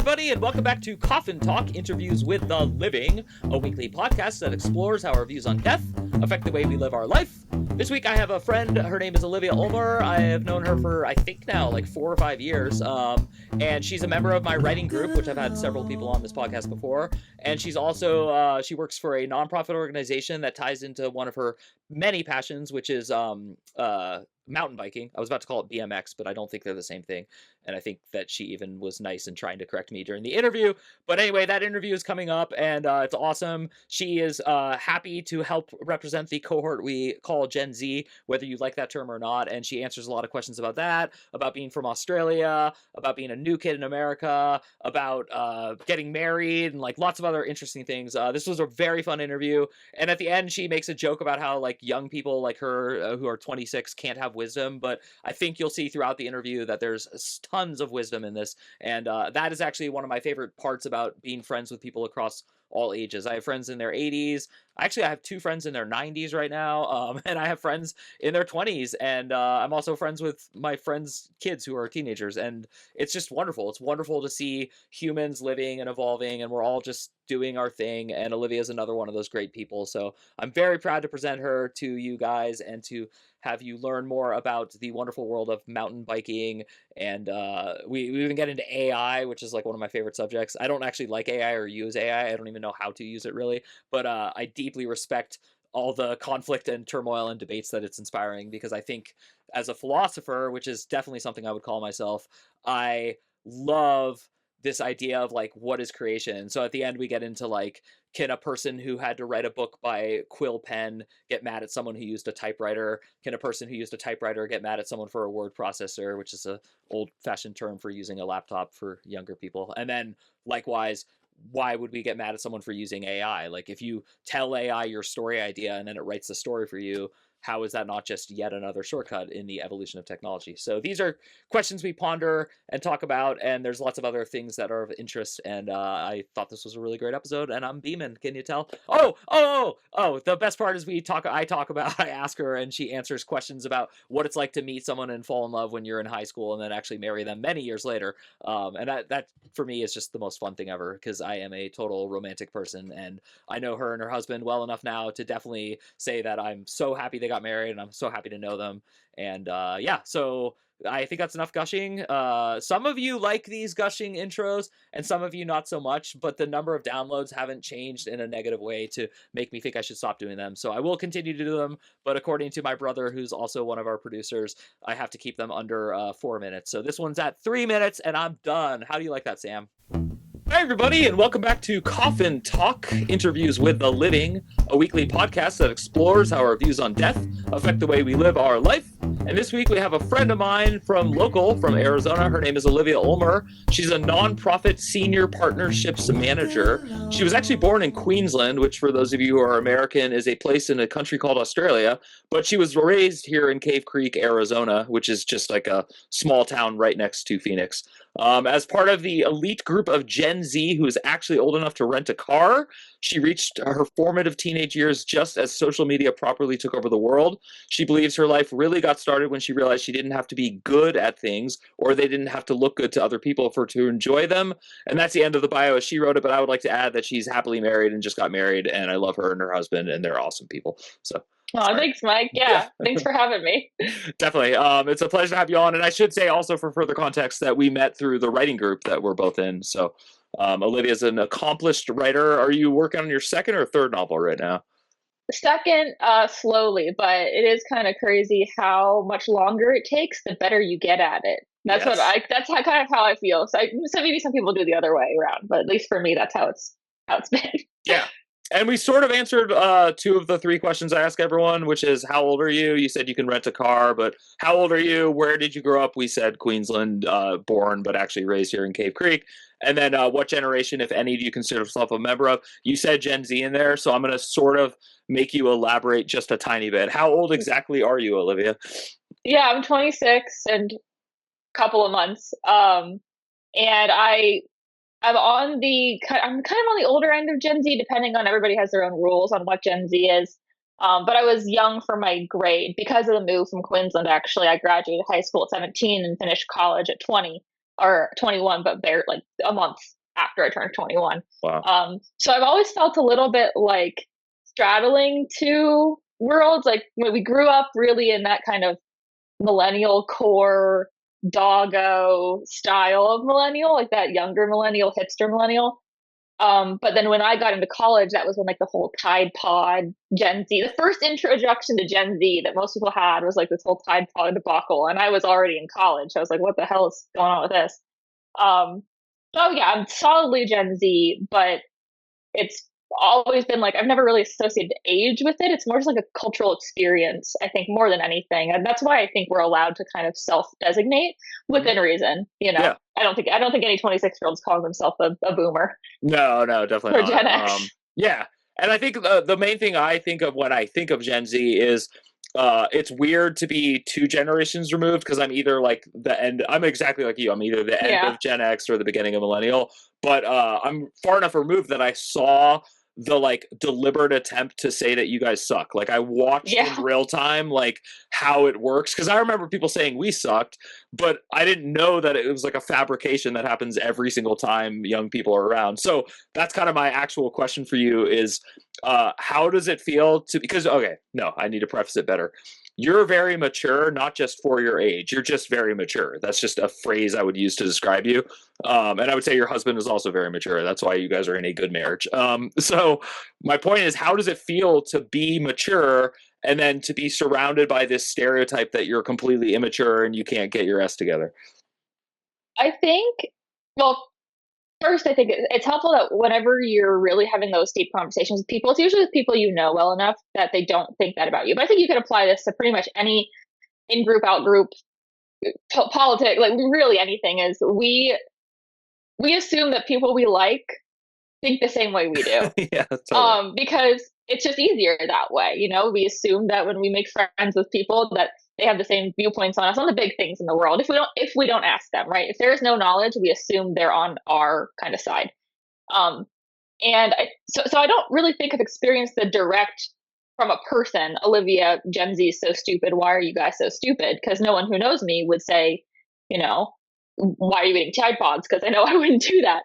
everybody, and welcome back to Coffin Talk, Interviews with the Living, a weekly podcast that explores how our views on death affect the way we live our life. This week I have a friend, her name is Olivia Ulmer. I have known her for, I think now, like 4 or 5 years, and she's a member of my writing group, which I've had several people on this podcast before, and she's also, she works for a nonprofit organization that ties into one of her many passions, which is mountain biking. I was about to call it BMX, but I don't think they're the same thing. And I think that she even was nice in trying to correct me during the interview. But anyway, that interview is coming up, and it's awesome. She is happy to help represent the cohort we call Gen Z, whether you like that term or not. And she answers a lot of questions about that, about being from Australia, about being a new kid in America, about getting married, and like lots of other interesting things. This was a very fun interview. And at the end, she makes a joke about how like young people like her who are 26 can't have wisdom. But I think you'll see throughout the interview that there's tons of wisdom in this. And that is actually one of my favorite parts about being friends with people across all ages. I have friends in their 80s. Actually, I have 2 friends in their 90s right now, and I have friends in their 20s, and I'm also friends with my friends' kids who are teenagers, and it's just wonderful. It's wonderful to see humans living and evolving, and we're all just doing our thing, and Olivia is another one of those great people, so I'm very proud to present her to you guys and to have you learn more about the wonderful world of mountain biking. And we even get into AI, which is like one of my favorite subjects. I don't actually like AI or use AI. I don't even know how to use it really, but I deeply respect all the conflict and turmoil and debates that it's inspiring, because I think as a philosopher, which is definitely something I would call myself, I love this idea of like, what is creation? So at the end we get into like, can a person who had to write a book by quill pen get mad at someone who used a typewriter? Can a person who used a typewriter get mad at someone for a word processor, which is a old-fashioned term for using a laptop for younger people? And then likewise, why would we get mad at someone for using AI? Like if you tell AI your story idea and then it writes the story for you, how is that not just yet another shortcut in the evolution of technology? So these are questions we ponder and talk about, and there's lots of other things that are of interest, and I thought this was a really great episode, and I'm beaming. Can you tell? Oh, the best part is I talk about, I ask her, and she answers questions about what it's like to meet someone and fall in love when you're in high school and then actually marry them many years later. And that for me is just the most fun thing ever, because I am a total romantic person, and I know her and her husband well enough now to definitely say that I'm so happy they got married, and I'm so happy to know them. And yeah, so I think that's enough gushing. Some of you like these gushing intros, and some of you not so much, but the number of downloads haven't changed in a negative way to make me think I should stop doing them. So I will continue to do them, but according to my brother, who's also one of our producers, I have to keep them under 4 minutes. So this one's at 3 minutes, and I'm done. How do you like that, Sam? Hi, everybody, and welcome back to Coffin Talk, Interviews with the Living, a weekly podcast that explores how our views on death affect the way we live our life. And this week we have a friend of mine from Arizona. Her name is Olivia Ulmer. She's a nonprofit senior partnerships manager. She was actually born in Queensland, which for those of you who are American is a place in a country called Australia, but she was raised here in Cave Creek, Arizona, which is just like a small town right next to Phoenix. As part of the elite group of Gen Z who is actually old enough to rent a car, she reached her formative teenage years just as social media properly took over the world. She believes her life really got started when she realized she didn't have to be good at things, or they didn't have to look good to other people for to enjoy them. And that's the end of the bio as she wrote it, but I would like to add that she's happily married and just got married, and I love her and her husband, and they're awesome people. So Oh, thanks, Mike. Yeah, thanks for having me. Definitely. It's a pleasure to have you on. And I should say also, for further context, that we met through the writing group that we're both in. So Olivia's an accomplished writer. Are you working on your second or third novel right now? Second, slowly, but it is kind of crazy how much longer it takes, the better you get at it. That's Yes. that's kind of how I feel. So maybe some people do the other way around, but at least for me, that's how it's been. Yeah. And we sort of answered 2 of the 3 questions I ask everyone, which is, how old are you? You said you can rent a car, but how old are you? Where did you grow up? We said Queensland, born, but actually raised here in Cave Creek. And then what generation, if any, do you consider yourself a member of? You said Gen Z in there, so I'm going to sort of make you elaborate just a tiny bit. How old exactly are you, Olivia? Yeah, I'm 26 and a couple of months. And I'm kind of on the older end of Gen Z, depending on, everybody has their own rules on what Gen Z is. But I was young for my grade because of the move from Queensland. Actually, I graduated high school at 17 and finished college at 20 or 21, but like a month after I turned 21. Wow. So I've always felt a little bit like straddling two worlds. Like when we grew up really in that kind of millennial core doggo style of millennial, like that younger millennial, hipster millennial. But then when I got into college, that was when like the whole Tide Pod Gen Z, the first introduction to Gen Z that most people had was like this whole Tide Pod debacle. And I was already in college. I was like, what the hell is going on with this? So yeah, I'm solidly Gen Z, but it's always been like I've never really associated age with it. It's more just like a cultural experience, I think, more than anything. And that's why I think we're allowed to kind of self-designate within reason. Yeah. I don't think any 26-year-olds calling themselves a boomer. No, definitely or not. Gen X. Yeah. And I think the main thing I think of when I think of Gen Z is it's weird to be 2 generations removed because I'm either like the end. I'm exactly like you. I'm either the end of Gen X or the beginning of millennial. But I'm far enough removed that I saw the like deliberate attempt to say that you guys suck. Like I watched in real time like how it works because I remember people saying we sucked, but I didn't know that it was like a fabrication that happens every single time young people are around. So that's kind of my actual question for you is how does it feel to, because okay, no, I need to preface it better. You're very mature, not just for your age. You're just very mature. That's just a phrase I would use to describe you. And I would say your husband is also very mature. That's why you guys are in a good marriage. So my point is, how does it feel to be mature and then to be surrounded by this stereotype that you're completely immature and you can't get your S together? I think, well, first, I think it's helpful that whenever you're really having those deep conversations with people, it's usually with people you know well enough that they don't think that about you. But I think you can apply this to pretty much any in-group, out-group, politics, like really anything. Is we assume that people we like think the same way we do. Yeah, totally. Because it's just easier that way. We assume that when we make friends with people that they have the same viewpoints on us on the big things in the world. If we don't ask them, right? If there is no knowledge, we assume they're on our kind of side. So I don't really think I've experienced the direct from a person, Olivia, Gen Z is so stupid. Why are you guys so stupid? Because no one who knows me would say, why are you eating Tide Pods? Because I know I wouldn't do that.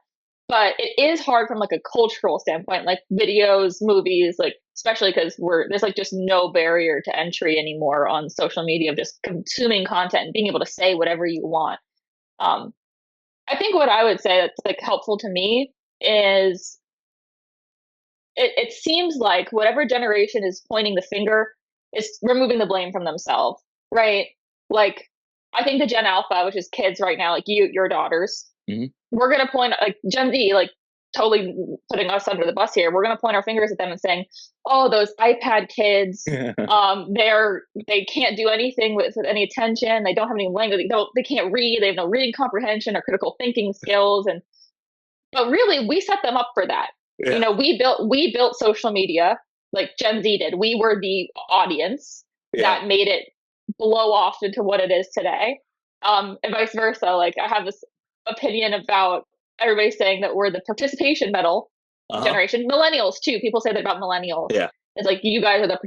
But it is hard from like a cultural standpoint, like videos, movies, like especially because there's like just no barrier to entry anymore on social media of just consuming content and being able to say whatever you want. I think what I would say that's like helpful to me is it seems like whatever generation is pointing the finger is removing the blame from themselves, right? Like I think the Gen Alpha, which is kids right now, like your daughters, we're going to point like Gen Z, like totally putting us under the bus here. We're going to point our fingers at them and saying, oh, those iPad kids, they can't do anything with any attention. They don't have any language. They can't read. They have no reading comprehension or critical thinking skills. But really we set them up for that. Yeah. We built social media like Gen Z did. We were the audience that made it blow off into what it is today. And vice versa. Like I have this opinion about everybody saying that we're the participation medal generation. Millennials too. People say that about millennials. Yeah. It's like you guys are the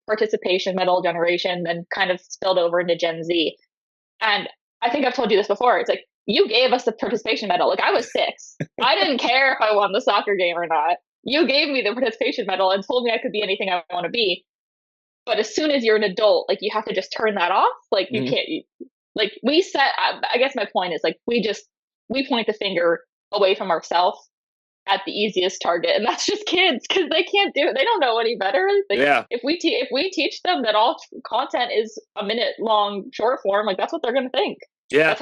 participation medal generation, then kind of spilled over into Gen Z. And I think I've told you this before. It's like you gave us the participation medal. Like I was 6. I didn't care if I won the soccer game or not. You gave me the participation medal and told me I could be anything I want to be. But as soon as you're an adult, like you have to just turn that off. Like you can't. Like we set. I guess my point is like we point the finger away from ourselves at the easiest target, and that's just kids because they can't do it. They don't know any better. If we teach them that all content is a minute long short form, like that's what they're going to think. Yeah, that's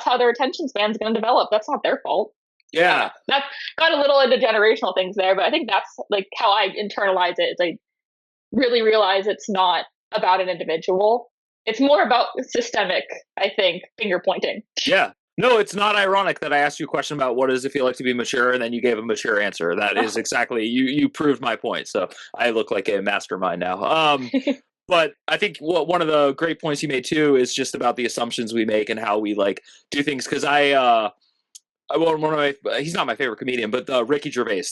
how their attention span's going to develop. That's not their fault. Yeah, that got a little into generational things there, but I think that's like how I internalize it. It's like really realize it's not about an individual. It's more about systemic, I think, finger pointing. Yeah. No, it's not ironic that I asked you a question about what does it feel like to be mature, and then you gave a mature answer. That is exactly, you proved my point. So I look like a mastermind now. But I think one of the great points you made too is just about the assumptions we make and how we like do things. Because well, he's not my favorite comedian, but Ricky Gervais,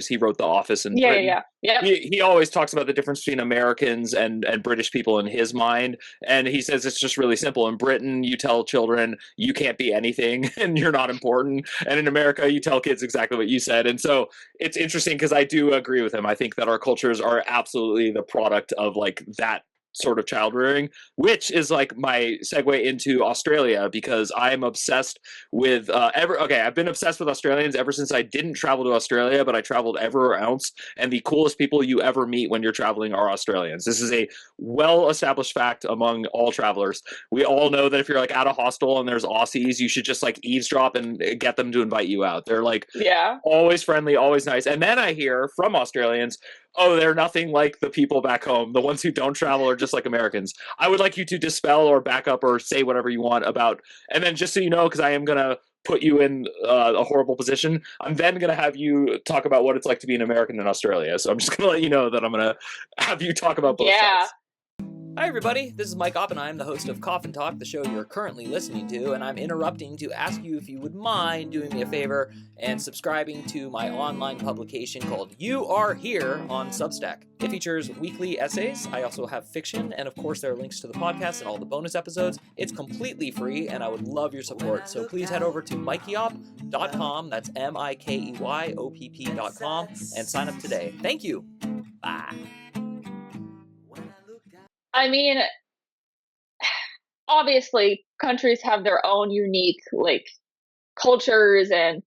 he wrote The Office in Yeah, Britain. yeah, yeah. Yep. He always talks about the difference between Americans and British people in his mind, and he says it's just really simple. In Britain, you tell children you can't be anything and you're not important, and in America, you tell kids exactly what you said. And so it's interesting because I do agree with him. I think that our cultures are absolutely the product of like that sort of child rearing, which is like my segue into Australia because I'm obsessed with I've been obsessed with Australians ever since I didn't travel to Australia, but I traveled everywhere else. And the coolest people you ever meet when you're traveling are Australians. This is a well-established fact among all travelers. We all know that if you're like at a hostel and there's Aussies, you should just like eavesdrop and get them to invite you out. They're like Yeah. always friendly, always nice. And then I hear from Australians, oh, they're nothing like the people back home. The ones who don't travel are just like Americans. I would like you to dispel or back up or say whatever you want about. And then just so you know, because I am going to put you in a horrible position, I'm then going to have you talk about what it's like to be an American in Australia. So I'm just going to let you know that I'm going to have you talk about both sides. Hi, everybody. This is Mike Oppenheim, the host of Coffin Talk, the show you're currently listening to, and I'm interrupting to ask you if you would mind doing me a favor and subscribing to my online publication called You Are Here on Substack. It features weekly essays. I also have fiction, and of course, there are links to the podcast and all the bonus episodes. It's completely free, and I would love your support. So please head over to mikeyop.com, that's MIKEYOPP.com, and sign up today. Thank you. Bye. I mean, obviously, countries have their own unique, like, cultures, and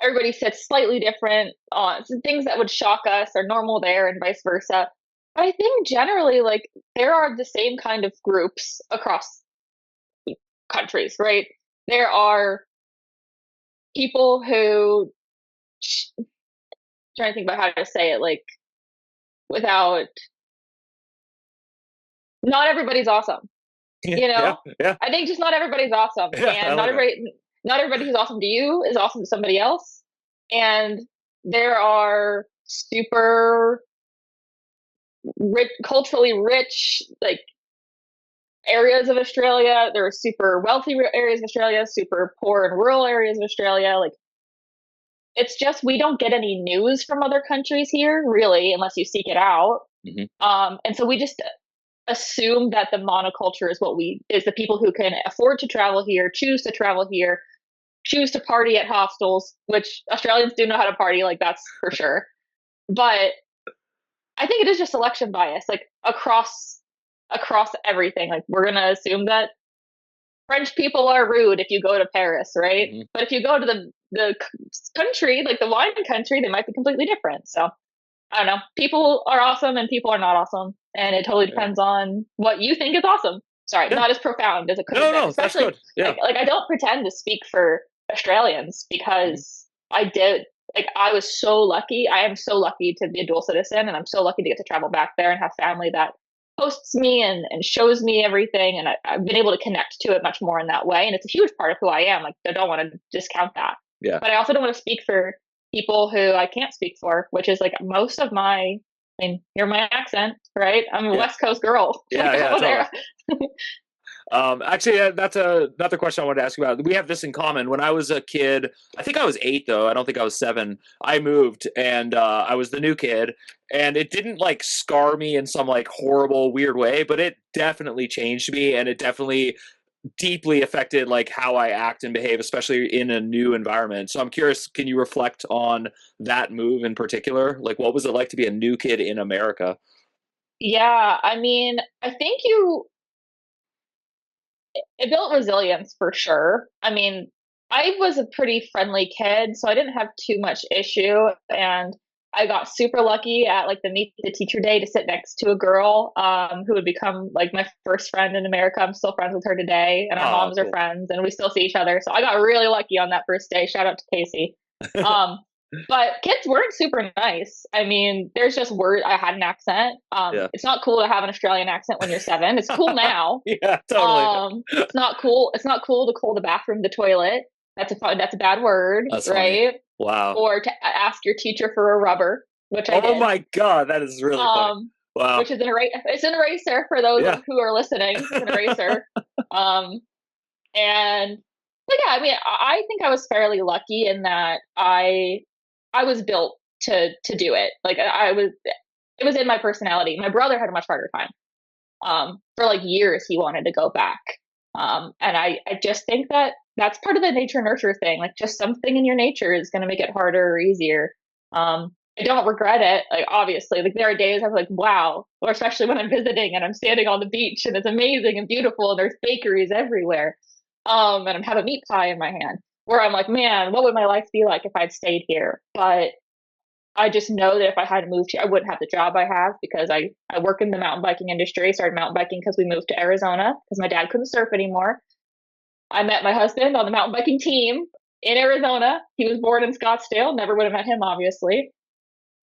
everybody sits slightly different. Some things that would shock us are normal there, and vice versa. But I think generally, like, there are the same kind of groups across countries, right? There are people who, trying to think about how to say it, like, without, not everybody's awesome. You know, yeah. I think just not everybody's awesome, and not everybody who's awesome to you is awesome to somebody else. And there are super rich, culturally rich, like, areas of Australia. There are super wealthy areas of Australia, super poor and rural areas of Australia. Like, it's just we don't get any news from other countries here, really, unless you seek it out. Mm-hmm. And so we just assume that the monoculture is the people who can afford to travel here, choose to travel here, choose to party at hostels, which Australians do know how to party, like, that's for sure. But I think it is just selection bias, like, across everything. Like, we're gonna assume that French people are rude if you go to Paris, right? Mm-hmm. But if you go to the country, like the wine country, they might be completely different. So I don't know. People are awesome and people are not awesome, and it totally depends on what you think is awesome. Sorry, not as profound as it could have been. Especially, that's good. Yeah. Like, I don't pretend to speak for Australians because I did. Like, I was so lucky. I am so lucky to be a dual citizen, and I'm so lucky to get to travel back there and have family that hosts me and shows me everything, and I've been able to connect to it much more in that way. And it's a huge part of who I am. Like, I don't want to discount that. Yeah. But I also don't want to speak for people who I can't speak for, which is like most of my. I mean, hear my accent, right? I'm a West Coast girl. Yeah, totally. Actually, that's another question I wanted to ask you about. We have this in common. When I was a kid, I think I was 8 though. I don't think I was 7. I moved, and I was the new kid, and it didn't like scar me in some like horrible, weird way, but it definitely changed me, and it definitely deeply affected like how I act and behave, especially in a new environment. So I'm curious, can you reflect on that move in particular? Like, what was it like to be a new kid in America? Yeah, I mean, I think it built resilience for sure. I mean, I was a pretty friendly kid, so I didn't have too much issue, and I got super lucky at like the meet the teacher day to sit next to a girl who would become like my first friend in America. I'm still friends with her today, and our moms are friends, and we still see each other. So I got really lucky on that first day. Shout out to Casey. But kids weren't super nice. I mean, there's just word. I had an accent. It's not cool to have an Australian accent when you're 7. It's cool now. Yeah, totally. It's not cool. It's not cool to call the bathroom the toilet. That's a bad word, That's right? Funny. Wow. Or to ask your teacher for a rubber, which I did. Oh my god, that is really funny. Wow. Which is it's an eraser for those who are listening. It's an eraser. And But yeah, I mean, I think I was fairly lucky in that I was built to do it. Like I was, it was in my personality. My brother had a much harder time. For like years, he wanted to go back. And I just think that that's part of the nature nurture thing. Like just something in your nature is going to make it harder or easier. I don't regret it. Like obviously, like there are days I'm like, wow, or especially when I'm visiting and I'm standing on the beach and it's amazing and beautiful and there's bakeries everywhere. And I'm having meat pie in my hand where I'm like, man, what would my life be like if I'd stayed here? But I just know that if I had moved here, I wouldn't have the job I have because I work in the mountain biking industry. Started mountain biking because we moved to Arizona because my dad couldn't surf anymore. I met my husband on the mountain biking team in Arizona. He was born in Scottsdale. Never would have met him, obviously.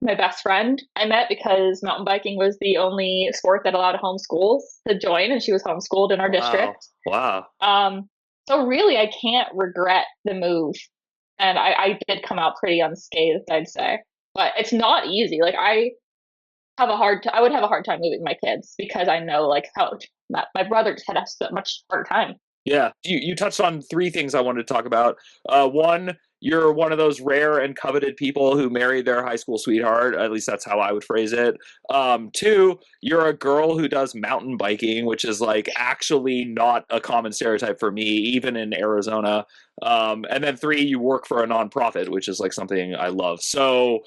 My best friend I met because mountain biking was the only sport that allowed homeschools to join, and she was homeschooled in our Wow. district. Wow. So really, I can't regret the move, and I did come out pretty unscathed, I'd say. But it's not easy. Like I would have a hard time moving my kids because I know like how my brother just had a much harder time. Yeah, you touched on three things I wanted to talk about. One, you're one of those rare and coveted people who married their high school sweetheart. At least that's how I would phrase it. Two, you're a girl who does mountain biking, which is like actually not a common stereotype for me, even in Arizona. And then three, you work for a nonprofit, which is like something I love. So,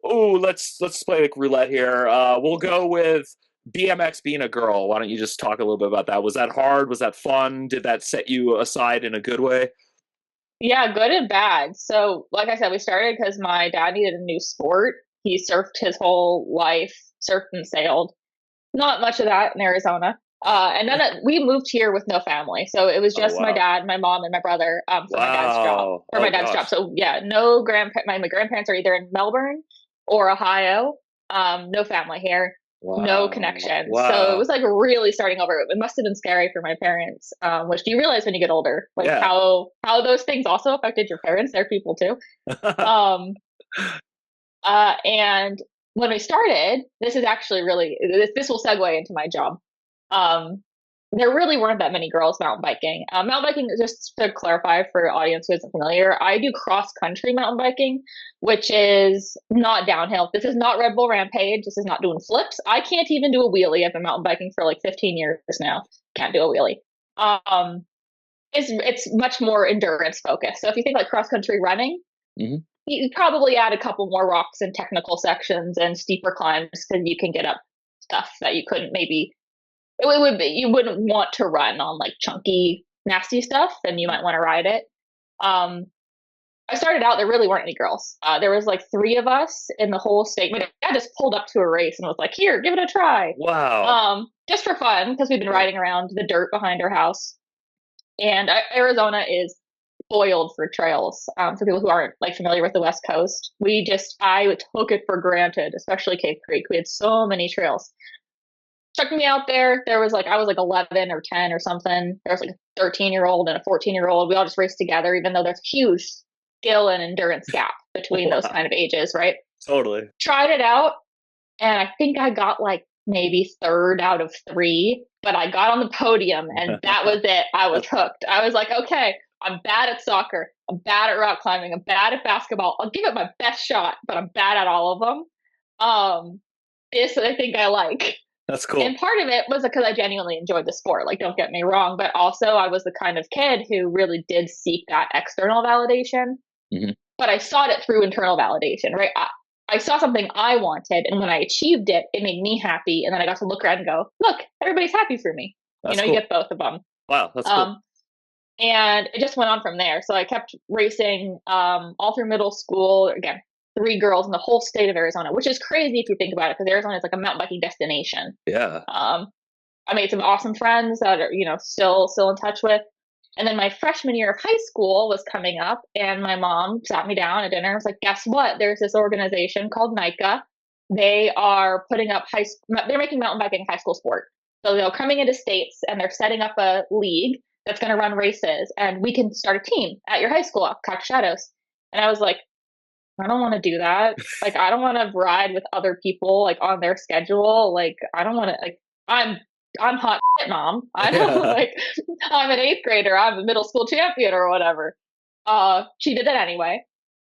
oh, let's play like roulette here. We'll go with BMX being a girl. Why don't you just talk a little bit about that? Was that hard? Was that fun? Did that set you aside in a good way? Yeah, good and bad. So, like I said, we started because my dad needed a new sport. He surfed his whole life, surfed and sailed. Not much of that in Arizona. And then we moved here with no family, so it was Oh just my wow. dad, my mom, and my brother for my dad's job. Wow. For my Oh dad's job, gosh. so yeah, no my grandparents are either in Melbourne or Ohio. No family here, no Wow. connection. So it was Wow. like really starting over. It must have been scary for my parents, which do you realize when you get older, like Yeah. how those things also affected your parents? They're people too. Um, and when we started, this is actually really this will segue into my job. Um, there really weren't that many girls mountain biking. Mountain biking, just to clarify for audience who isn't familiar, I do cross country mountain biking, which is not downhill. This is not Red Bull Rampage. This is not doing flips. I can't even do a wheelie. I've been mountain biking for like 15 years now. Can't do a wheelie. Um, it's much more endurance focused. So if you think like cross country running, Mhm. you probably add a couple more rocks and technical sections and steeper climbs because you can get up stuff that you couldn't maybe it would be, you wouldn't want to run on like chunky nasty stuff, then you might want to ride it. um I started out, there really weren't any girls. There was like three of us in the whole state. My dad just pulled up to a race and was like, here, give it a try. Wow. Just for fun because we've been Yeah. riding around the dirt behind our house. And Arizona is spoiled for trails. For people who aren't like familiar with the West Coast, I took it for granted, especially Cave Creek. We had so many trails. Took me out there. There was like I was like 11 or 10 or something. There was like a 13-year-old and a 14-year-old. We all just raced together, even though there's a huge skill and endurance gap between those Wow. kind of ages, right? Totally. Tried it out, and I think I got like maybe third out of three, but I got on the podium, and that was it. I was hooked. I was like, okay, I'm bad at soccer. I'm bad at rock climbing. I'm bad at basketball. I'll give it my best shot, but I'm bad at all of them. This I think I like. That's And cool. part of it was because I genuinely enjoyed the sport. Like, don't get me wrong, but also I was the kind of kid who really did seek that external validation, Mhm. but I sought it through internal validation, right? I saw something I wanted, and when I achieved it, it made me happy. And then I got to look around and go, look, everybody's happy for me. You That's know, you cool. get both of them. Wow. That's cool. Um, and it just went on from there. So I kept racing all through middle school. Again, three girls in the whole state of Arizona, which is crazy if you think about it, because Arizona is like a mountain biking destination. Yeah. Um, I made some awesome friends that are, still in touch with. And then my freshman year of high school was coming up, and my mom sat me down at dinner and was like, guess what? There's this organization called NICA. They are putting up they're making mountain biking a high school sport. So they're coming into states and they're setting up a league that's going to run races, and we can start a team at your high school, Cock Shadows. And I was like, I don't want to do that. Like, I don't want to ride with other people like on their schedule. Like, I don't want to, like, I'm I'm hot shit, mom. I know, Yeah. like, I'm an eighth grader. I'm a middle school champion or whatever. She did it anyway.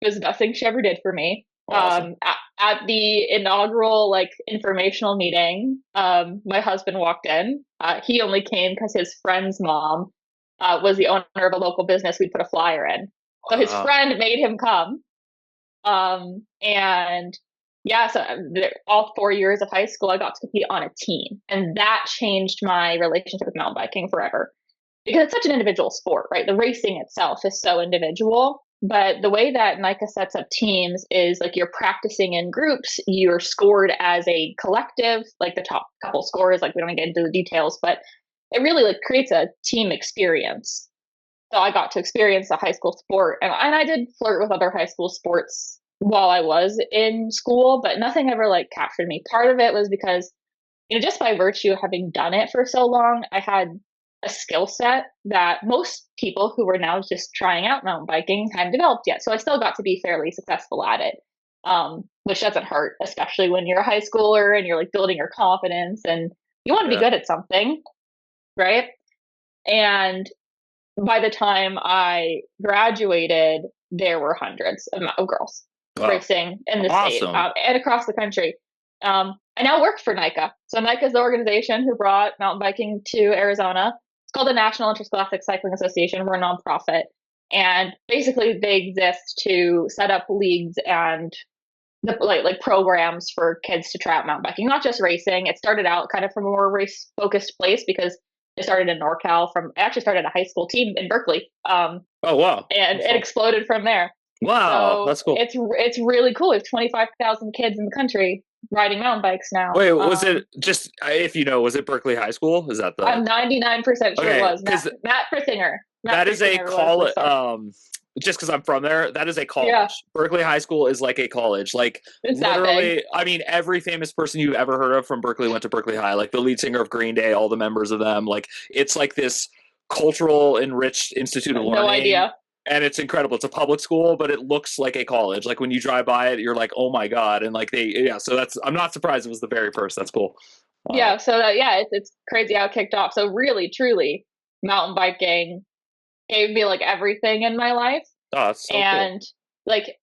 It was the best thing she ever did for me. Awesome. At the inaugural like informational meeting, my husband walked in. He only came because his friend's mom was the owner of a local business we put a flyer in. So his Wow. friend made him come. And yeah, so all 4 years of high school, I got to compete on a team, and that changed my relationship with mountain biking forever because it's such an individual sport, right? The racing itself is so individual. But the way that NICA sets up teams is like you're practicing in groups, you're scored as a collective, like the top couple scores, like we don't get into the details, but it really like creates a team experience. So I got to experience a high school sport, and I did flirt with other high school sports while I was in school, but nothing ever like captured me. Part of it was because, just by virtue of having done it for so long, I had a skill set that most people who were now just trying out mountain biking hadn't developed yet. So I still got to be fairly successful at it, which doesn't hurt, especially when you're a high schooler and you're like building your confidence and you want to be Yeah. good at something, right? And by the time I graduated, there were hundreds of girls Wow. racing in the state Awesome. and across the country. I now work for NICA. So NICA is the organization who brought mountain biking to Arizona. It's called the National Interscholastic Cycling Association. We're a nonprofit. And basically they exist to set up leagues and like programs for kids to try out mountain biking, not just racing. It started out kind of from a more race focused place because it started in NorCal. It actually started a high school team in Berkeley, Oh, wow. and That's it fun. exploded from there. Wow. So That's cool. it's really cool. There's 25,000 kids in the country riding mountain bikes now. Wait, was it just, if you know, was it Berkeley High School? Is that the, I'm 99% sure it okay? was Because Matt Frisinger. Matt that is a Frisinger was the college, start. just because I'm from there, that is a Yeah, college. Berkeley High School is like a college. Like it's that big. literally, I mean, every famous person you've ever heard of from Berkeley went to Berkeley High. Like the lead singer of Green Day, all the members of them. Like it's like this cultural enriched institute of No learning. idea. And it's incredible. It's a public school, but it looks like a college. Like when you drive by it, you're like, "Oh my god!" And like yeah. So that's, I'm not surprised it was the very first. That's cool. Yeah, so it's crazy how it kicked off. So really, truly, mountain biking gave me like everything in my life. Oh, that's so cool. And like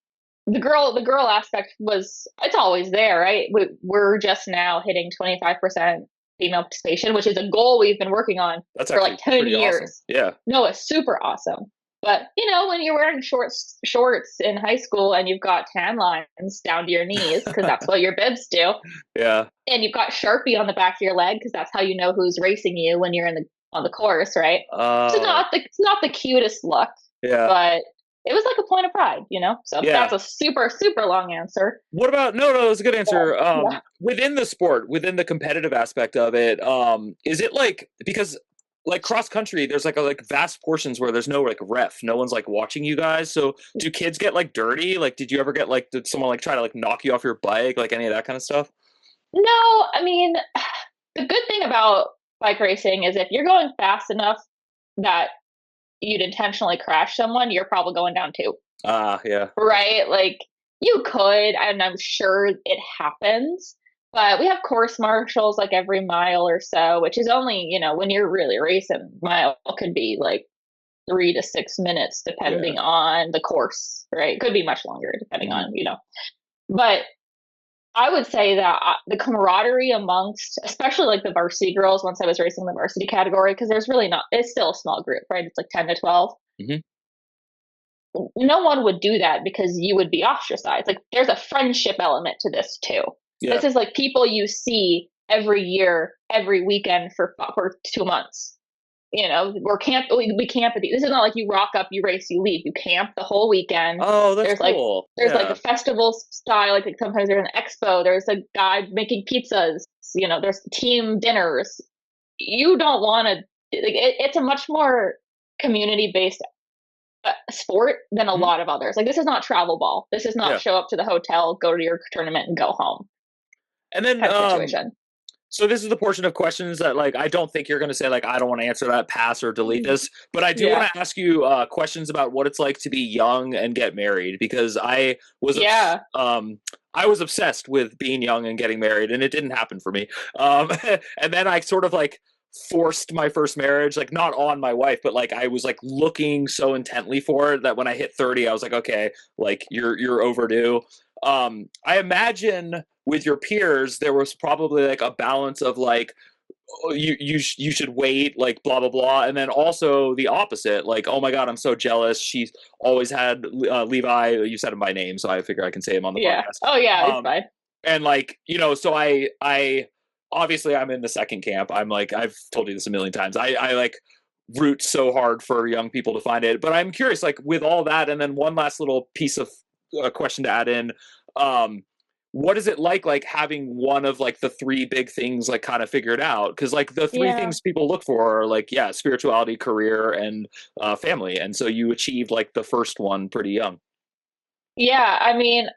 the girl aspect was, it's always there, right? We're just now hitting 25% female participation, which is a goal we've been working on That's for like actually 10 pretty awesome. years. Yeah. No, it's super awesome. But when you're wearing shorts in high school and you've got tan lines down to your knees because that's what your bibs do, Yeah. and you've got Sharpie on the back of your leg because that's how you know who's racing you when you're on the course, right? So Oh. it's not the cutest look, Yeah. but it was like a point of pride, So Yeah. that's a super super long answer. What about, no, no, it's a good answer. Yeah. Within the sport, within the competitive aspect of it, is it like, because like cross country, there's like vast portions where there's no like ref, no one's like watching you guys. So do kids get like dirty? Like, did you ever get like, did someone like try to like knock you off your bike, like any of that kind of stuff? No, I mean, the good thing about bike racing is if you're going fast enough that you'd intentionally crash someone, you're probably going down too, Ah, yeah. right? Like you could, and I'm sure it happens, but we have course marshals like every mile or so, which is only, when you're really racing, mile could be like 3 to 6 minutes Yeah. depending on the course, right? It could be much longer depending Mhm. on. But I would say that the camaraderie amongst, especially like the varsity girls, once I was racing the varsity category, because there's really not, it's still a small group, right? It's like 10 to 12. Mhm. No one would do that because you would be ostracized. Like there's a friendship element to this too. Yeah. This is like people you see every year, every weekend for 2 months. We camp with you. This is not like you rock up, you race, you leave. You camp the whole weekend. Oh, that's There's like cool. there's like a Yeah. festival style, like sometimes there's an expo, there's a guy making pizzas, there's team dinners. You don't want to, it's a much more community based sport than a Mhm. lot of others. Like this is not travel ball. This is not Yeah. show up to the hotel, go to your tournament and go home And then, type situation. So this is the portion of questions that like I don't think you're going to say like I don't want to answer that, pass or delete this, but I do Yeah. want to ask you questions about what it's like to be young and get married because Yeah. I was obsessed with being young and getting married and it didn't happen for me. And then I sort of like forced my first marriage, like not on my wife, but like I was like looking so intently for it that when I hit 30 I was like, okay, like you're overdue. I imagine with your peers there was probably like a balance of like oh, you should wait, like blah blah blah, and then also the opposite, like oh my god I'm so jealous, she's always had Levi, you said him by name so I figure I can say him on the Yeah. podcast. Oh yeah, it's fine. And like so I obviously I'm in the second camp. I'm like I've told you this a million times, I like root so hard for young people to find it, but I'm curious like with all that, and then one last little piece of question to add in. um what is it like having one of like the three big things like kind of figured out, because like the three Yeah. things people look for are like yeah, spirituality, career, and family, and so you achieved like the first one pretty young. Yeah, I mean,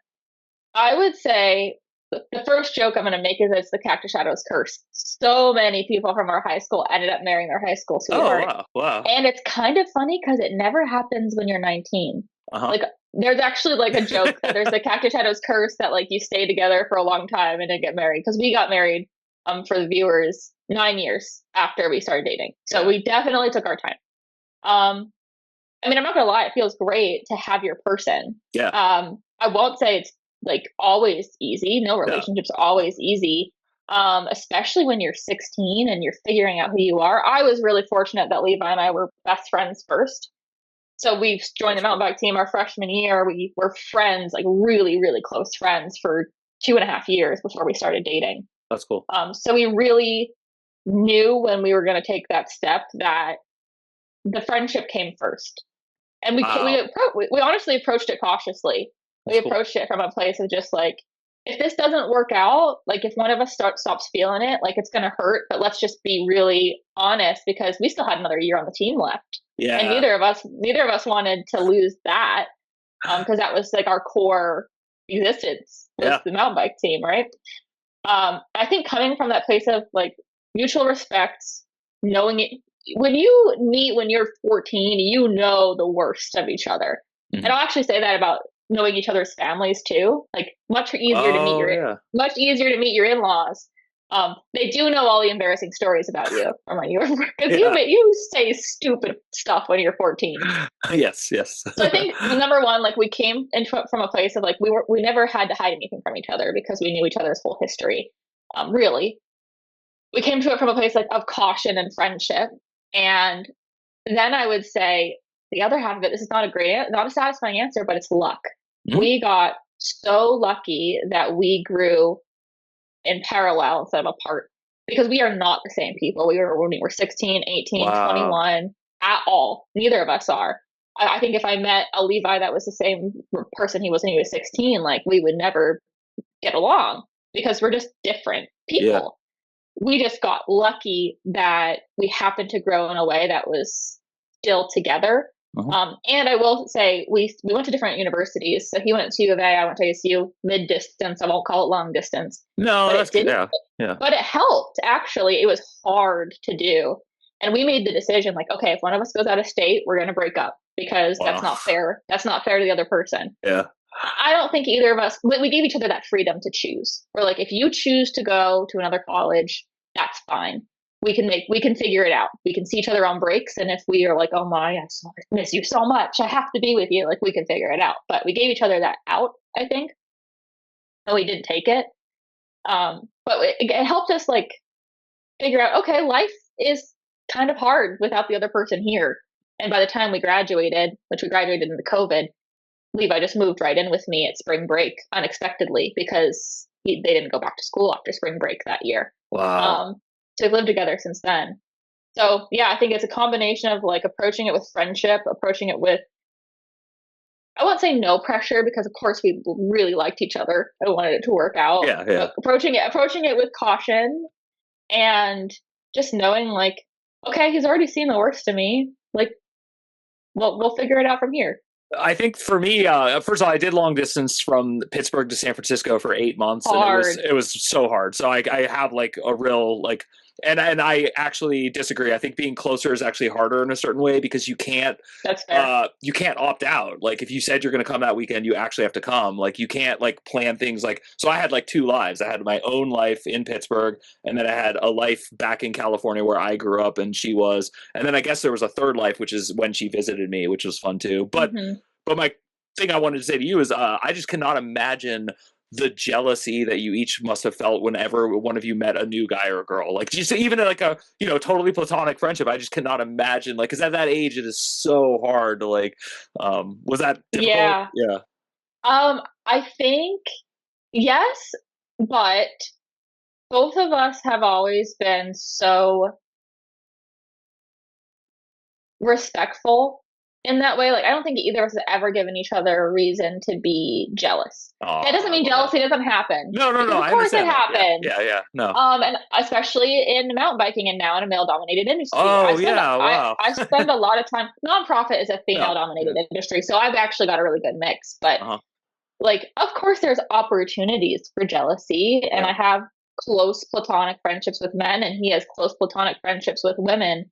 I would say the first joke I'm going to make is it's the Cactus Shadows curse. So many people from our high school ended up marrying their high school Oh sweetheart. wow, wow. And it's kind of funny because it never happens when you're 19. Uh-huh. Like, there's actually like a joke that there's the Cactus Shadows curse that like you stay together for a long time and then get married. Because we got married, for the viewers, 9 years after we started dating. So Yeah. we definitely took our time. Um, I mean, I'm not gonna lie, it feels great to have your person. Yeah. I won't say it's like always easy. No relationship's always easy. Especially when you're 16 and you're figuring out who you are. I was really fortunate that Levi and I were best friends first. So we joined the mountain bike team our freshman year. We were friends, like really, really close friends for 2.5 years before we started dating. That's cool. So we really knew when we were going to take that step that the friendship came first. And Wow. we honestly approached it cautiously. We That's cool. approached it from a place of just like, if this doesn't work out, like if one of us stops feeling it, like it's gonna hurt. But let's just be really honest because we still had another year on the team left, and Yeah. neither of us wanted to lose that, because that was like our core existence was Yeah. the mountain bike team, right? I think coming from that place of like mutual respect, knowing it, when you meet when you're 14, you know the worst of each other. Mhm. And I'll actually say that about knowing each other's families too. Like Oh yeah. much easier to meet your in-laws. They do know all the embarrassing stories about you from when you were because Yeah. you say stupid stuff when you're 14. Yes, yes. So I think number one, like we came into it from a place of like we never had to hide anything from each other because we knew each other's whole history. Really, we came to it from a place like of caution and friendship. And then I would say the other half of it, this is not a satisfying answer, but it's luck. Mhm. We got so lucky that we grew in parallel instead of apart because we are not the same people we were when we were 16, 18, Wow. 21 at all. Neither of us are. I think if I met a Levi that was the same person he was when he was 16, like we would never get along because we're just different Yeah. people. We just got lucky that we happened to grow in a way that was still together. And I will say we went to different universities. So he went to U of A, I went to ASU, mid distance. I won't call it long distance, No, but that's it good. didn't. Yeah. Yeah. But it helped. Actually, it was hard to do, and we made the decision like, okay, if one of us goes out of state, we're going to break up because that's Wow. not fair. That's not fair to the other person. Yeah. I don't think either of us, we gave each other that freedom to choose. We're like, if you choose to go to another college, that's fine. We can figure it out. We can see each other on breaks. And if we are like, oh my, I miss you so much, I have to be with you, like we can figure it out. But we gave each other that out, I think. And we didn't take it. But it helped us like figure out, okay, life is kind of hard without the other person here. And by the time we graduated, which we graduated into COVID, Levi just moved right in with me at spring break unexpectedly because they didn't go back to school after spring break that year. Wow. So we've lived together since then. So yeah, I think it's a combination of like approaching it with friendship, approaching it with, I won't say no pressure because of course we really liked each other. I wanted it to work out. Yeah. Yeah. But approaching it with caution and just knowing like, okay, he's already seen the worst of me. Like, we'll figure it out from here. I think for me, first of all, I did long distance from Pittsburgh to San Francisco for 8 months, and Hard. it was so hard. So I have like a real like, and I actually disagree. I think being closer is actually harder in a certain way because That's fair. you can't opt out. Like if you said you're going to come that weekend, you actually have to come. Like you can't like plan things like. So I had like two lives. I had my own life in Pittsburgh, and then I had a life back in California where I grew up and she was, and then I guess there was a third life, which is when she visited me, which was fun too. But my thing I wanted to say to you is, I just cannot imagine the jealousy that you each must have felt whenever one of you met a new guy or a girl. Like just even like a totally platonic friendship. I just cannot imagine because at that age it is so hard to like. Was that difficult? Yeah. Yeah. I think yes, but both of us have always been so respectful in that way. Like, I don't think either of us has ever given each other a reason to be jealous. That doesn't mean jealousy doesn't happen. No. Of course it happens. Yeah. No. And especially in mountain biking and now in a male-dominated industry. Oh, yeah. Wow. I spend a lot of time. Nonprofit is a female-dominated industry, so I've actually got a really good mix. But like, of course, there's opportunities for jealousy, and I have close platonic friendships with men, and he has close platonic friendships with women.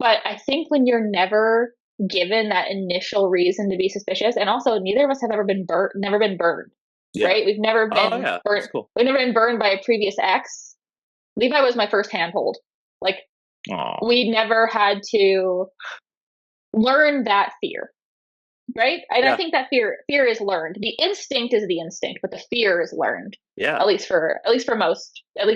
But I think when you're never given that initial reason to be suspicious, and also neither of us have ever been never been burned, right? We've never been burned. Cool. We've never been burned by a previous ex. Levi was my first handhold. Like, we never had to learn that fear, right? And I think that fear is learned. The instinct is the instinct, but the fear is learned. Yeah. At least for us. I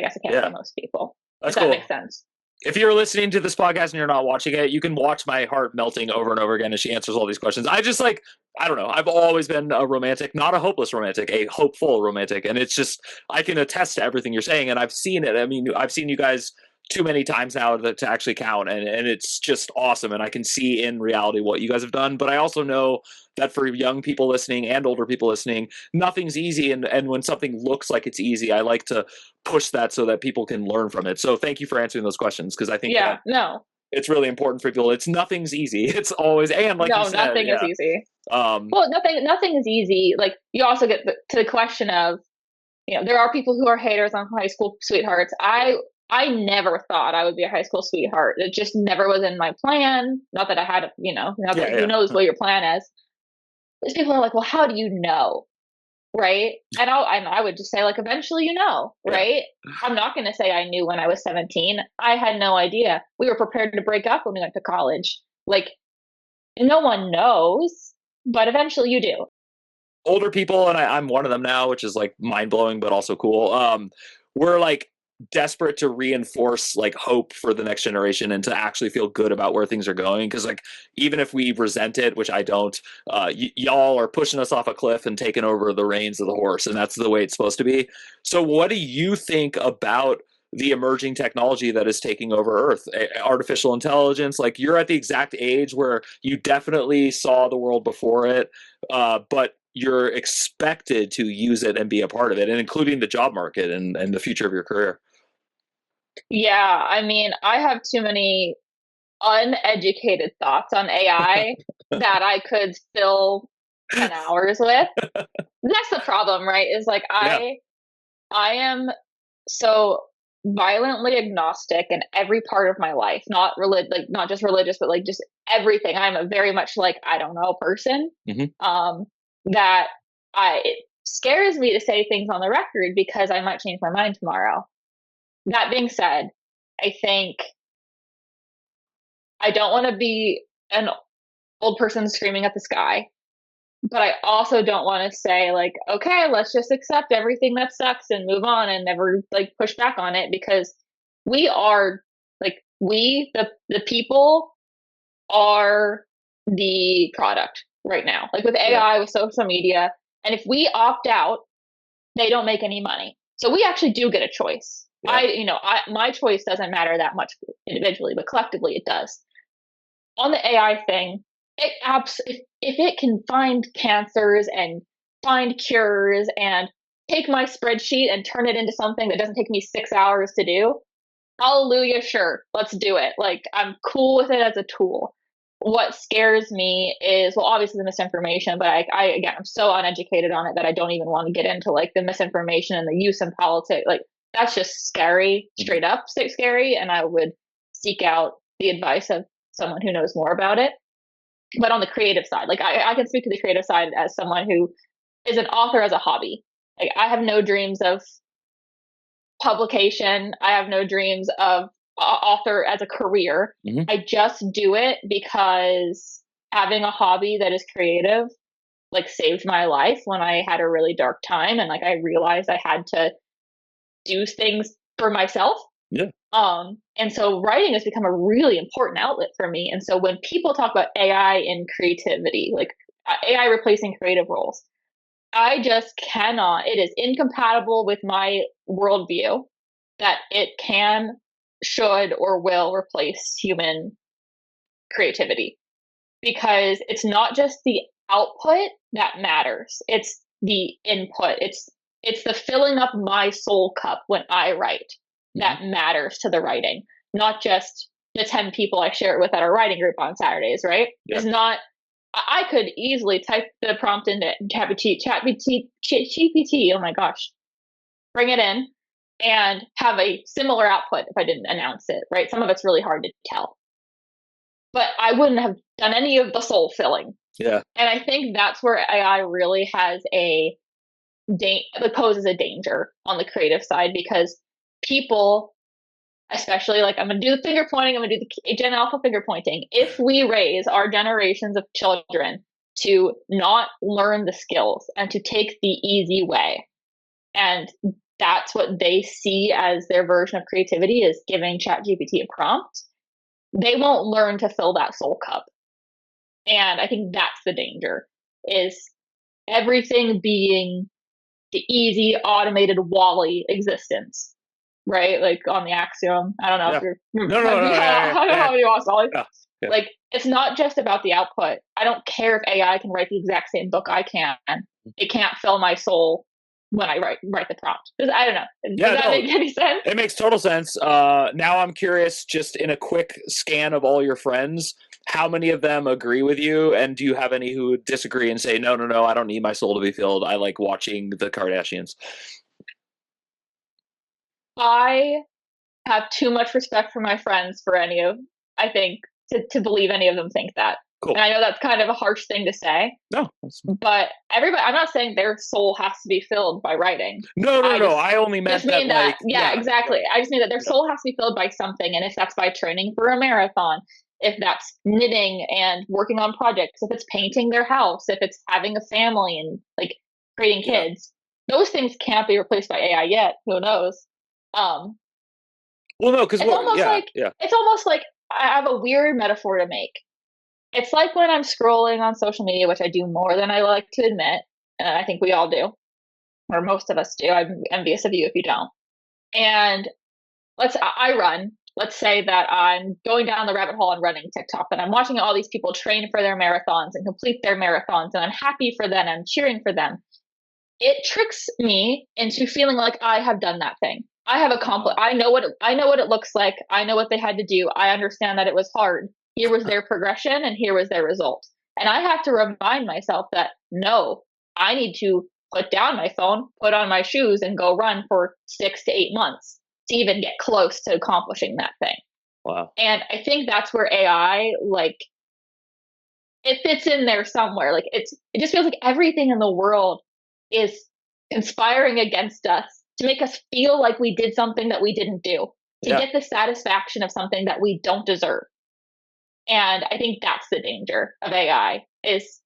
guess I can't say most people. That's cool. That makes sense. If you're listening to this podcast and you're not watching it, you can watch my heart melting over and over again as she answers all these questions. I just like, I don't know. I've always been a romantic, not a hopeless romantic, a hopeful romantic. And it's just, I can attest to everything you're saying. And I've seen it. I mean, I've seen you guys too many times now to actually count. And it's just awesome. And I can see in reality what you guys have done. But I also know that for young people listening and older people listening, nothing's easy. And when something looks like it's easy, I like to push that so that people can learn from it. So thank you for answering those questions, because I think it's really important for people. Nothing's easy. It's always, and like you said, nothing is easy. Well, nothing is easy. Like, you also get to the question of, there are people who are haters on high school sweethearts. I never thought I would be a high school sweetheart. It just never was in my plan. Not that I had, who knows what your plan is. These people are like, well, how do you know? Right. And I would just say, like, eventually, right? I'm not going to say I knew when I was 17. I had no idea. We were prepared to break up when we went to college. Like, no one knows, but eventually you do. Older people, and I'm one of them now, which is like mind blowing, but also cool. We're like desperate to reinforce like hope for the next generation and to actually feel good about where things are going, because like even if we resent it, which I don't, y'all are pushing us off a cliff and taking over the reins of the horse, and that's the way it's supposed to be. So what do you think about the emerging technology that is taking over Earth, artificial intelligence? Like, you're at the exact age where you definitely saw the world before it, but you're expected to use it and be a part of it, and including the job market and the future of your career. Yeah, I mean, I have too many uneducated thoughts on AI that I could fill 10 hours with. That's the problem, right? Is like, I am so violently agnostic in every part of my life, not just religious, but like just everything. I'm a very much like, I don't know person. That it scares me to say things on the record because I might change my mind tomorrow. That being said, I think I don't want to be an old person screaming at the sky, but I also don't want to say like, okay, let's just accept everything that sucks and move on and never like push back on it, because we are like, the people are the product right now, like with AI, with social media. And if we opt out, they don't make any money. So we actually do get a choice. My choice doesn't matter that much individually, but collectively it does. On the AI thing, if it can find cancers and find cures and take my spreadsheet and turn it into something that doesn't take me 6 hours to do, hallelujah, sure, let's do it. Like, I'm cool with it as a tool. what scares me is, well, obviously the misinformation, but again, I'm so uneducated on it that I don't even want to get into like the misinformation and the use in politics. Like that's just scary, straight up scary. And I would seek out the advice of someone who knows more about it. But on the creative side, like I can speak to the creative side as someone who is an author as a hobby. Like I have no dreams of publication. I have no dreams of author as a career. Mm-hmm. I just do it because having a hobby that is creative like saved my life when I had a really dark time, and like I realized I had to do things for myself. Yeah. And so writing has become a really important outlet for me. And so when people talk about AI in creativity, like AI replacing creative roles, I just cannot. It is incompatible with my worldview that it can, should, or will replace human creativity, because it's not just the output that matters. It's the input. It's the filling up my soul cup when I write that matters to the writing, not just the 10 people I share it with at our writing group on Saturdays, right? Yeah. It's not. I could easily type the prompt into ChatGPT, oh my gosh, bring it in and have a similar output if I didn't announce it, right? Some of it's really hard to tell. But I wouldn't have done any of the soul filling. Yeah. And I think that's where AI really has poses a danger on the creative side, because people, especially like I'm going to do the finger pointing, I'm going to do the Gen Alpha finger pointing. If we raise our generations of children to not learn the skills and to take the easy way, and that's what they see as their version of creativity is giving ChatGPT a prompt, they won't learn to fill that soul cup. And I think that's the danger, is everything being the easy automated Wall-E existence. Right, like on the Axiom. I don't know if you're. No. I don't know how many watched Wall-E. Yeah. Like, it's not just about the output. I don't care if AI can write the exact same book I can. It can't fill my soul when I write the prompt. I don't know. Does that make any sense? It makes total sense. Now I'm curious, just in a quick scan of all your friends, how many of them agree with you, and do you have any who disagree and say, no, I don't need my soul to be filled. I like watching the Kardashians. I have too much respect for my friends for I think, to believe any of them think that. Cool. And I know that's kind of a harsh thing to say. No. But everybody, I'm not saying their soul has to be filled by writing. No. I only meant that, like... Yeah, exactly. I just mean that their soul has to be filled by something. And if that's by training for a marathon, if that's knitting and working on projects, if it's painting their house, if it's having a family and like creating kids, those things can't be replaced by AI yet. Who knows? Well, no, because it's almost like I have a weird metaphor to make. It's like when I'm scrolling on social media, which I do more than I like to admit, and I think we all do, or most of us do. I'm envious of you if you don't. And I run. Let's say that I'm going down the rabbit hole on running TikTok, and I'm watching all these people train for their marathons and complete their marathons, and I'm happy for them, I'm cheering for them. It tricks me into feeling like I have done that thing. I have accomplished. I know what it looks like. I know what they had to do. I understand that it was hard. Here was their progression, and here was their result. And I have to remind myself that no, I need to put down my phone, put on my shoes, and go run for 6 to 8 months to even get close to accomplishing that thing. Wow. And I think that's where AI, like, it fits in there somewhere. Like, it just feels like everything in the world is conspiring against us to make us feel like we did something that we didn't do, to get the satisfaction of something that we don't deserve. And I think that's the danger of AI, is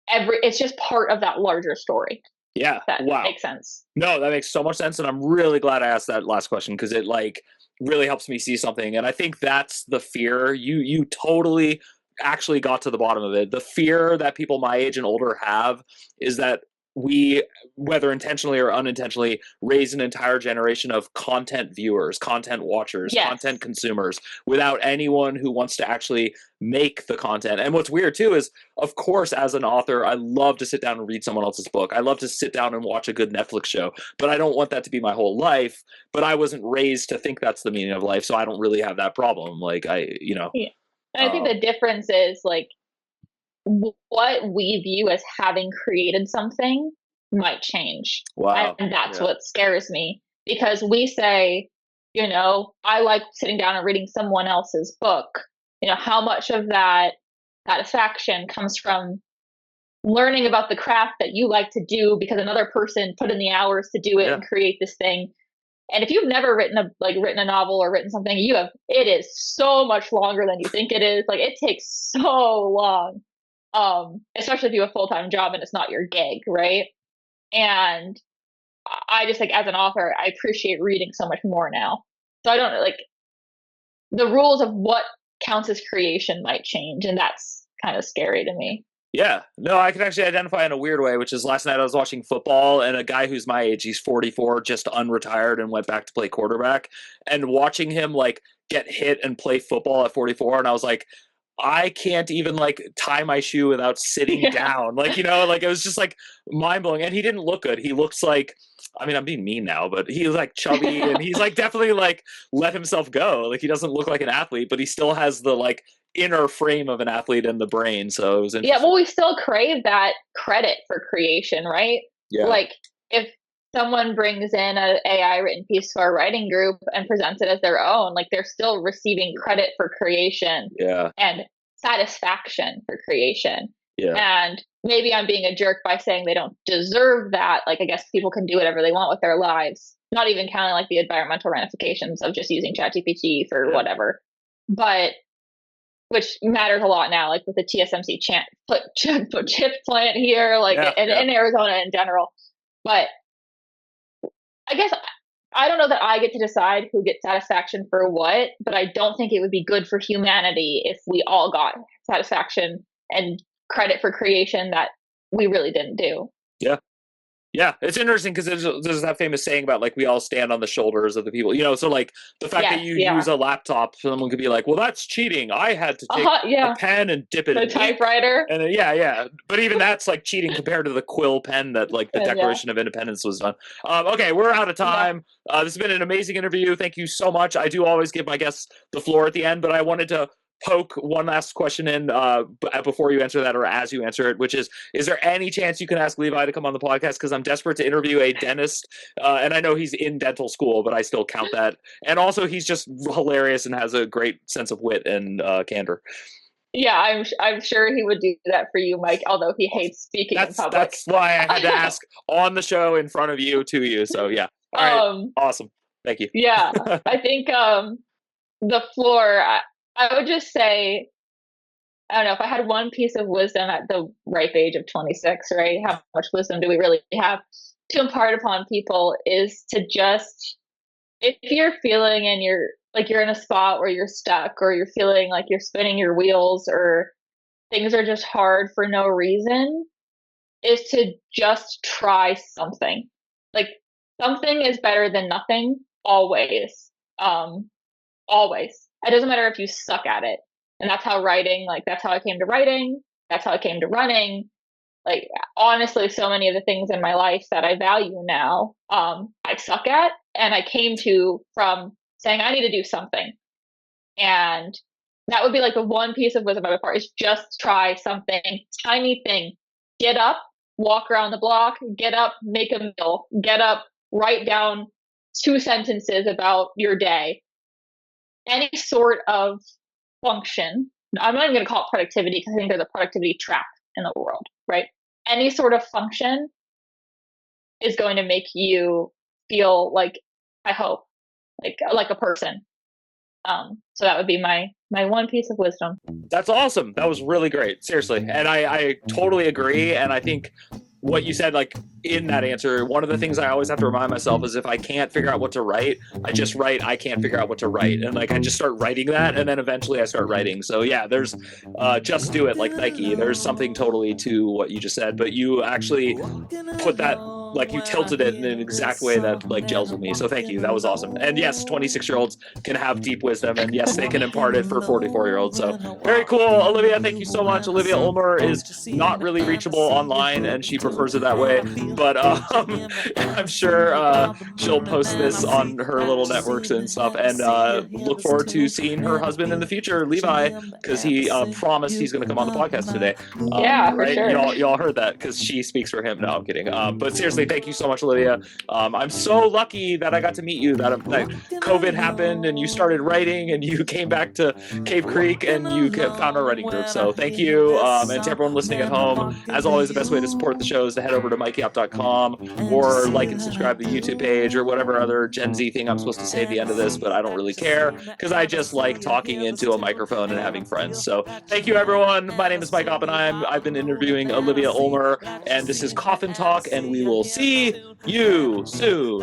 it's just part of that larger story. Yeah. That makes sense. No, that makes so much sense. And I'm really glad I asked that last question, because it like really helps me see something. And I think that's the fear. You totally actually got to the bottom of it. The fear that people my age and older have is that we, whether intentionally or unintentionally, raise an entire generation of content viewers, content watchers, content consumers, without anyone who wants to actually make the content. And what's weird too is, of course, as an author, I love to sit down and read someone else's book. I love to sit down and watch a good Netflix show, but I don't want that to be my whole life. But I wasn't raised to think that's the meaning of life, so I don't really have that problem. Like, And I think the difference is like what we view as having created something might change. Wow. And that's what scares me, because we say, you know, I like sitting down and reading someone else's book. You know, how much of that satisfaction comes from learning about the craft that you like to do because another person put in the hours to do it and create this thing. And if you've never written a novel or written something, it is so much longer than you think it is. Like, it takes so long. Especially if you have a full-time job and it's not your gig, right? And I just, like, as an author, I appreciate reading so much more now. So I don't like, the rules of what counts as creation might change, and that's kind of scary to me. Yeah, no, I can actually identify in a weird way, which is last night I was watching football, and a guy who's my age, he's 44, just unretired and went back to play quarterback, and watching him like get hit and play football at 44, and I was like, I can't even like tie my shoe without sitting down. Like, you know, like it was just like mind blowing. And he didn't look good. He looks like, I mean, I'm being mean now, but he's like chubby and he's like definitely like let himself go. Like, he doesn't look like an athlete, but he still has the like inner frame of an athlete in the brain. So it was interesting. Yeah, well, we still crave that credit for creation, right? Yeah. Like, if someone brings in an AI written piece to our writing group and presents it as their own, like, they're still receiving credit for creation and satisfaction for creation. Yeah. And maybe I'm being a jerk by saying they don't deserve that. Like, I guess people can do whatever they want with their lives, not even counting like the environmental ramifications of just using ChatGPT for whatever. But which matters a lot now, like with the TSMC chip plant here, like in Arizona in general. But I guess I don't know that I get to decide who gets satisfaction for what, but I don't think it would be good for humanity if we all got satisfaction and credit for creation that we really didn't do. Yeah. Yeah, it's interesting because there's that famous saying about like we all stand on the shoulders of the people, you know. So like the fact that you use a laptop, someone could be like, "Well, that's cheating. I had to take a pen and dip it in a typewriter." And then, but even that's like cheating compared to the quill pen that like the Declaration of Independence was done. Okay, we're out of time. This has been an amazing interview. Thank you so much. I do always give my guests the floor at the end, but I wanted to poke one last question in before you answer that, or as you answer it, which is there any chance you can ask Levi to come on the podcast? Because I'm desperate to interview a dentist, and I know he's in dental school, but I still count that. And also, he's just hilarious and has a great sense of wit and candor. Yeah, I'm sure he would do that for you, Mike, although he hates speaking in public. That's why I had to ask on the show in front of you, to you. So yeah. All right. Awesome. Thank you. Yeah. I think the floor, I would just say, I don't know, if I had one piece of wisdom at the ripe age of 26, right? How much wisdom do we really have to impart upon people is to just, if you're feeling and you're in a spot where you're stuck, or you're feeling like you're spinning your wheels, or things are just hard for no reason, is to just try something. Like, something is better than nothing, always. Always. It doesn't matter if you suck at it. And that's how writing, like, that's how I came to writing. That's how I came to running. Like, honestly, so many of the things in my life that I value now, I suck at. And I came to from saying, I need to do something. And that would be like the one piece of wisdom on my part, is just try something, tiny thing. Get up, walk around the block, get up, make a meal, get up, write down 2 sentences about your day. Any sort of function. I'm not even going to call it productivity, because I think there's a productivity trap in the world, right? Any sort of function is going to make you feel like, I hope, like a person. So that would be my one piece of wisdom. That's awesome. That was really great. Seriously. And I totally agree. And I think what you said, like, in that answer, one of the things I always have to remind myself is if I can't figure out what to write, I just write, I can't figure out what to write. And like, I just start writing that, and then eventually I start writing. So yeah, there's just do it, like Nike. There's something totally to what you just said, but you actually put that, like, you tilted it in an exact way that like gels with me. So thank you. That was awesome. And yes, 26-year-olds can have deep wisdom, and yes, they can impart it for 44-year-olds. So very cool. Olivia, thank you so much. Olivia Ulmer is not really reachable online, and she prefers it that way. but I'm sure she'll post this on her little networks and stuff, and look forward to seeing her husband in the future, Levi, because he promised he's going to come on the podcast today. Yeah, for right? sure. Y'all heard that because she speaks for him. No, I'm kidding. But seriously, thank you so much, Olivia. I'm so lucky that I got to meet you. That COVID happened and you started writing and you came back to Cave Creek and you found our writing group. So thank you. And to everyone listening at home, as always, the best way to support the show is to head over to mikeyop.com or like and subscribe to the YouTube page or whatever other Gen Z thing I'm supposed to say at the end of this, but I don't really care because I just like talking into a microphone and having friends. So thank you, everyone. My name is Mike Oppenheim. I've been interviewing Olivia Ulmer, and this is Coffin Talk, and we will see you soon.